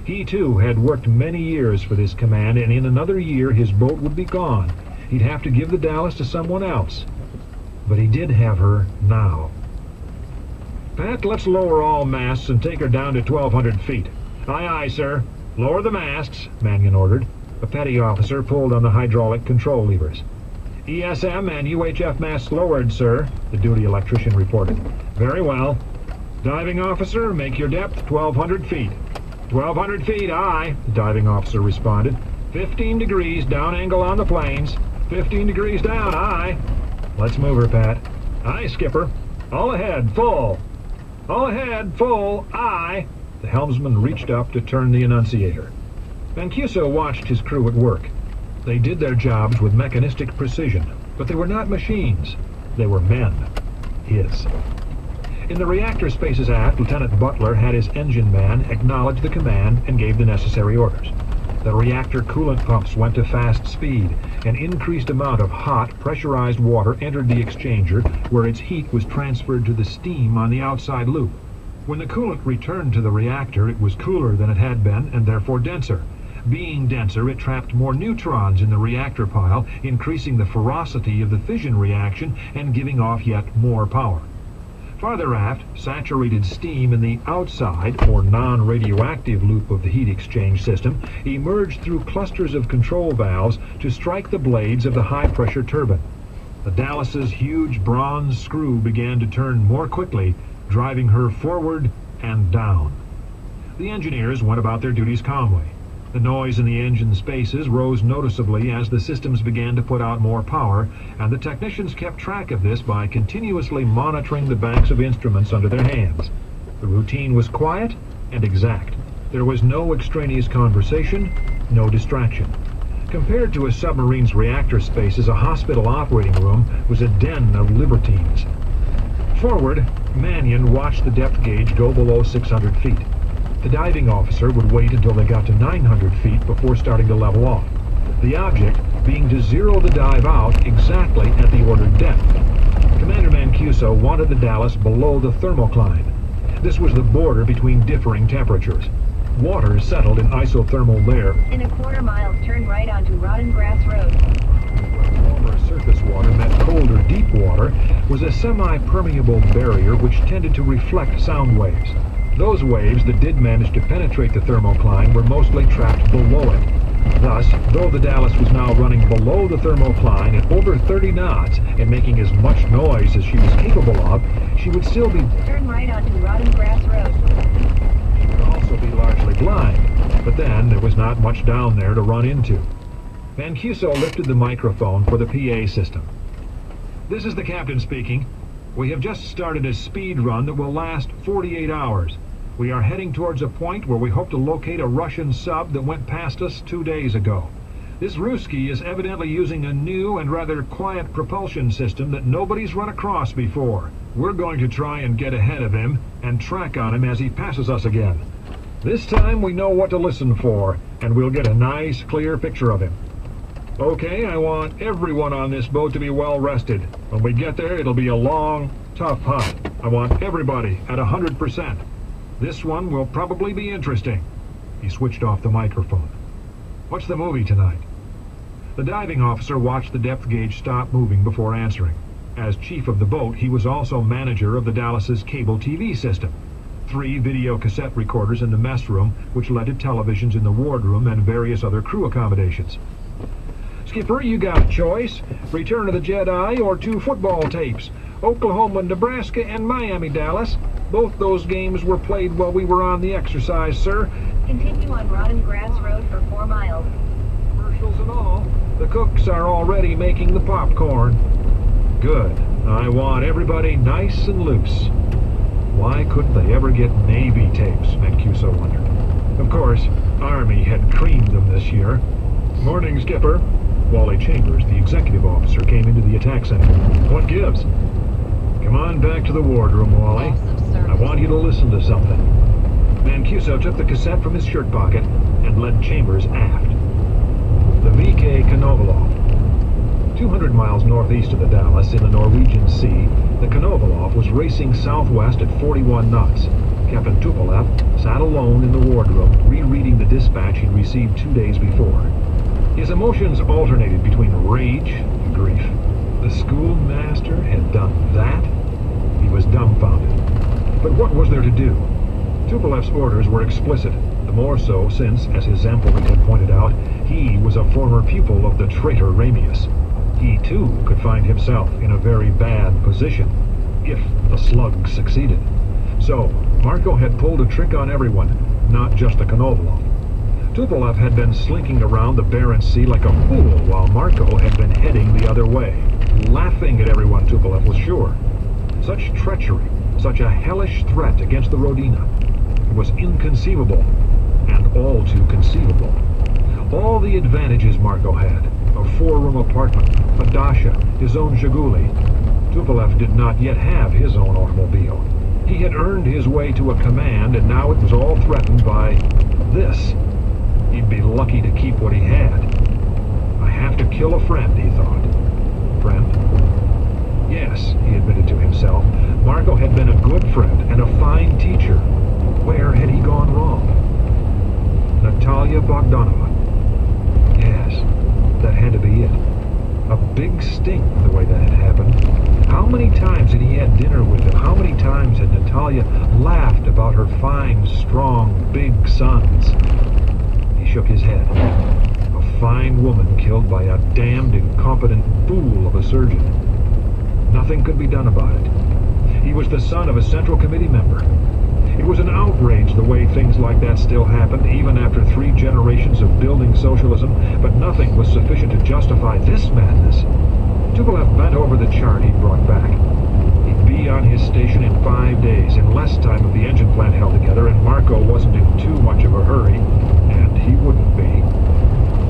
He, too, had worked many years for this command, and in another year his boat would be gone. He'd have to give the Dallas to someone else. But he did have her now. Pat, let's lower all masts and take her down to 1,200 feet. Aye, aye, sir. Lower the masts, Mannion ordered. A petty officer pulled on the hydraulic control levers. ESM and UHF masts lowered, sir, the duty electrician reported. Very well. Diving officer, make your depth 1,200 feet. 1,200 feet, aye, the diving officer responded. 15 degrees down angle on the planes. 15 degrees down, aye. Let's move her, Pat. Aye, skipper. All ahead, full. All ahead, full, aye. The helmsman reached up to turn the annunciator. Mancuso watched his crew at work. They did their jobs with mechanistic precision, but they were not machines. They were men. His. In the reactor spaces aft, Lieutenant Butler had his engine man acknowledge the command and gave the necessary orders. The reactor coolant pumps went to fast speed. An increased amount of hot, pressurized water entered the exchanger, where its heat was transferred to the steam on the outside loop. When the coolant returned to the reactor, it was cooler than it had been, and therefore denser. Being denser, it trapped more neutrons in the reactor pile, increasing the ferocity of the fission reaction and giving off yet more power. Farther aft, saturated steam in the outside, or non-radioactive loop of the heat exchange system, emerged through clusters of control valves to strike the blades of the high-pressure turbine. The Dallas's huge bronze screw began to turn more quickly, driving her forward and down. The engineers went about their duties calmly. The noise in the engine spaces rose noticeably as the systems began to put out more power, and the technicians kept track of this by continuously monitoring the banks of instruments under their hands. The routine was quiet and exact. There was no extraneous conversation, no distraction. Compared to a submarine's reactor spaces, a hospital operating room was a den of libertines. Forward, Mannion watched the depth gauge go below 600 feet. The diving officer would wait until they got to 900 feet before starting to level off. The object being to zero the dive out exactly at the ordered depth. Commander Mancuso wanted the Dallas below the thermocline. This was the border between differing temperatures. Water settled in isothermal layer. In a quarter mile, turn right onto Rotten Grass Road. Where warmer surface water met colder deep water was a semi-permeable barrier which tended to reflect sound waves. Those waves that did manage to penetrate the thermocline were mostly trapped below it. Thus, though the Dallas was now running below the thermocline at over 30 knots and making as much noise as she was capable of, she would still be... Turn right onto Rotten Grass Road. She would also be largely blind, but then there was not much down there to run into. Mancuso lifted the microphone for the PA system. This is the captain speaking. We have just started a speed run that will last 48 hours. We are heading towards a point where we hope to locate a Russian sub that went past us 2 days ago. This Ruski is evidently using a new and rather quiet propulsion system that nobody's run across before. We're going to try and get ahead of him and track on him as he passes us again. This time we know what to listen for, and we'll get a nice, clear picture of him. Okay, I want everyone on this boat to be well rested. When we get there, it'll be a long, tough hunt. I want everybody at 100%. This one will probably be interesting. He switched off the microphone. What's the movie tonight? The diving officer watched the depth gauge stop moving before answering. As chief of the boat, he was also manager of the Dallas's cable TV system. 3 video cassette recorders in the mess room, which led to televisions in the wardroom and various other crew accommodations. Skipper, you got a choice. Return of the Jedi or 2 football tapes. Oklahoma, Nebraska, and Miami, Dallas. Both those games were played while we were on the exercise, sir. Continue on Rotten Grass Road for 4 miles. Commercials and all. The cooks are already making the popcorn. Good. I want everybody nice and loose. Why couldn't they ever get Navy tapes, Mancuso wondered. Of course, Army had creamed them this year. Morning, Skipper. Wally Chambers, the executive officer, came into the attack center. What gives? Come on back to the wardroom, Wally. I want you to listen to something. Mancuso took the cassette from his shirt pocket and led Chambers aft. The VK Konovalov. 200 miles northeast of the Dallas, in the Norwegian Sea, the Konovalov was racing southwest at 41 knots. Captain Tupolev sat alone in the wardroom, rereading the dispatch he'd received 2 days before. His emotions alternated between rage and grief. The schoolmaster had done that? He was dumbfounded. But what was there to do? Tupolev's orders were explicit, the more so since, as his Zampolit had pointed out, he was a former pupil of the traitor Ramius. He, too, could find himself in a very bad position, if the slug succeeded. So, Marco had pulled a trick on everyone, not just the Konovalov. Tupolev had been slinking around the Barents Sea like a fool, while Marco had been heading the other way, laughing at everyone, Tupolev was sure. Such treachery, such a hellish threat against the Rodina. It was inconceivable, and all too conceivable. All the advantages Marco had, a 4-room apartment, a dacha, his own Zhiguli. Tupolev did not yet have his own automobile. He had earned his way to a command, and now it was all threatened by this. He'd be lucky to keep what he had. I have to kill a friend, he thought. Friend? Yes, he admitted to himself. Marco had been a good friend and a fine teacher. Where had he gone wrong? Natalia Bogdanova. Yes, that had to be it. A big stink, the way that had happened. How many times had he had dinner with him? How many times had Natalia laughed about her fine, strong, big sons? He shook his head. A fine woman killed by a damned incompetent fool of a surgeon. Nothing could be done about it. He was the son of a Central Committee member. It was an outrage the way things like that still happened, even after 3 generations of building socialism, but nothing was sufficient to justify this madness. Tupolev bent over the chart he'd brought back. He'd be on his station in 5 days, in less time if the engine plant held together, and Marco wasn't in too much of a hurry, and he wouldn't be.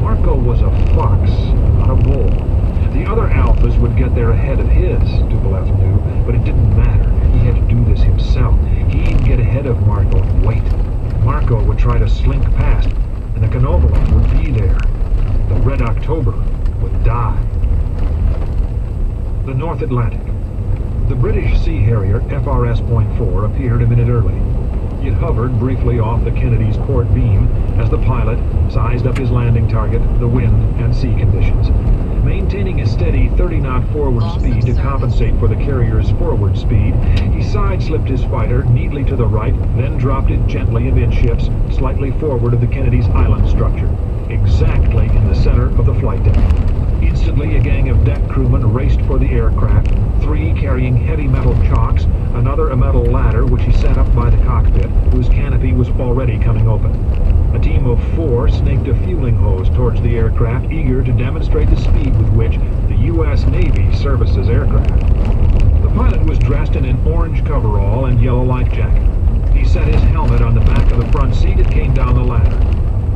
Marco was a fox, not a bull. The other alphas would get there ahead of his, Tupolev knew, but it didn't matter. He had to do this himself. He'd get ahead of Marco and wait. Marco would try to slink past, and the Konovalov would be there. The Red October would die. The North Atlantic. The British Sea Harrier FRS.4 appeared a minute early. It hovered briefly off the Kennedy's port beam as the pilot sized up his landing target, the wind, and sea conditions. Maintaining a steady 30-knot forward speed to compensate for the carrier's forward speed, he side-slipped his fighter neatly to the right, then dropped it gently amidships, slightly forward of the Kennedy's island structure, exactly in the center of the flight deck. Instantly, a gang of deck crewmen raced for the aircraft, 3 carrying heavy metal chocks, another a metal ladder which he set up by the cockpit, whose canopy was already coming open. A team of 4 snaked a fueling hose towards the aircraft, eager to demonstrate the speed with which the U.S. Navy services aircraft. The pilot was dressed in an orange coverall and yellow life jacket. He set his helmet on the back of the front seat and came down the ladder.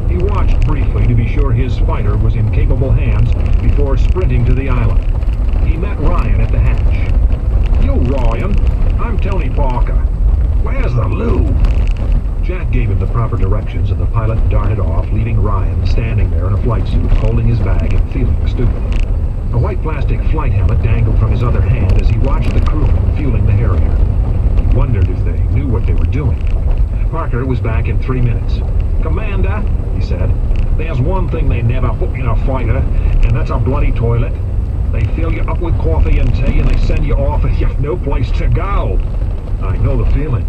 He watched briefly to be sure his fighter was in capable hands before sprinting to the island. He met Ryan at the hatch. "You, Ryan? I'm Tony Parker. Where's the loo?" Jack gave him the proper directions, and the pilot darted off, leaving Ryan standing there in a flight suit, holding his bag and feeling stupid. A white plastic flight helmet dangled from his other hand as he watched the crewmen fueling the Harrier. He wondered if they knew what they were doing. Parker was back in 3 minutes. "Commander," he said, "there's one thing they never put in a fighter, and that's a bloody toilet. They fill you up with coffee and tea, and they send you off, and you've no place to go." "I know the feeling.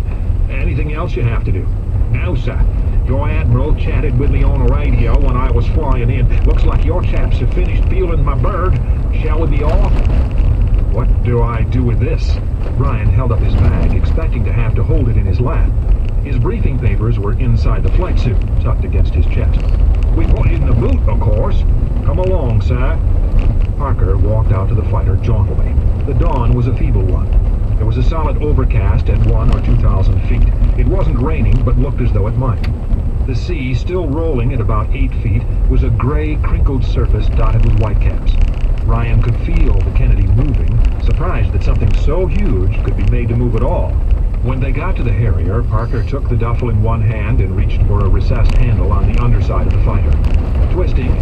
Anything else you have to do?" "No, sir. Your Admiral chatted with me on the radio when I was flying in. Looks like your chaps have finished fueling my bird. Shall we be off?" "What do I do with this?" Ryan held up his bag, expecting to have to hold it in his lap. His briefing papers were inside the flight suit, tucked against his chest. "We put it in the boot, of course. Come along, sir." Parker walked out to the fighter jauntily. The dawn was a feeble one. There was a solid overcast at 1,000 or 2,000 feet. It wasn't raining, but looked as though it might. The sea, still rolling at about 8 feet, was a gray, crinkled surface dotted with whitecaps. Ryan could feel the Kennedy moving, surprised that something so huge could be made to move at all. When they got to the Harrier, Parker took the duffel in one hand and reached for a recessed handle on the underside of the fighter. Twisting